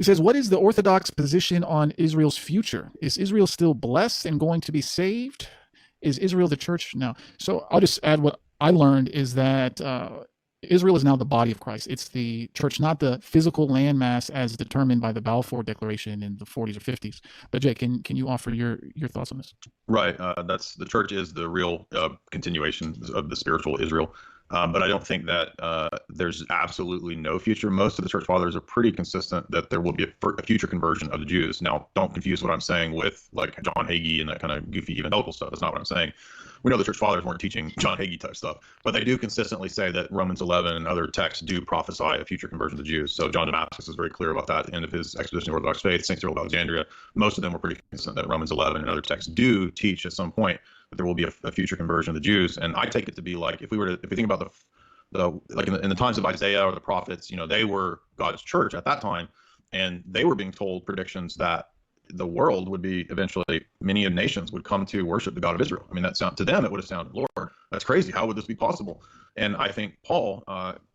He says, what is the Orthodox position on Israel's future? Is Israel still blessed and going to be saved? Is Israel the church now? So I'll just add what I learned is that Israel is now the body of Christ. It's the church, not the physical landmass as determined by the Balfour Declaration in the 40s or 50s. But Jay, can you offer your thoughts on this? Right. That's the church is the real continuation of the spiritual Israel. But I don't think that there's absolutely no future. Most of the church fathers are pretty consistent that there will be a future conversion of the Jews. Now, don't confuse what I'm saying with like John Hagee and that kind of goofy evangelical stuff. That's not what I'm saying. We know the church fathers weren't teaching John Hagee type stuff, but they do consistently say that Romans 11 and other texts do prophesy a future conversion of the Jews. So John Damascus is very clear about that at the end of his Exposition of Orthodox Faith. St. Cyril of Alexandria, most of them were pretty consistent that Romans 11 and other texts do teach at some point that there will be a future conversion of the Jews. And I take it to be like if we think about like in the times of Isaiah or the prophets, they were God's church at that time, and they were being told predictions that the world would be eventually, many of nations would come to worship the God of Israel. I mean, to them, it would have sounded, Lord, that's crazy. How would this be possible? And I think Paul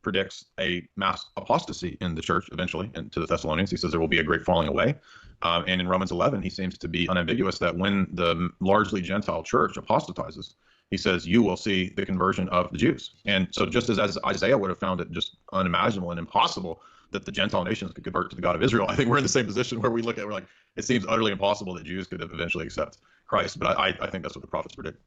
predicts a mass apostasy in the church eventually, and to the Thessalonians, he says there will be a great falling away. And in Romans 11, he seems to be unambiguous that when the largely Gentile church apostatizes, he says, you will see the conversion of the Jews. And so just as Isaiah would have found it just unimaginable and impossible that the Gentile nations could convert to the God of Israel, I think we're in the same position where we're like, it seems utterly impossible that Jews could eventually accept Christ. But I think that's what the prophets predict.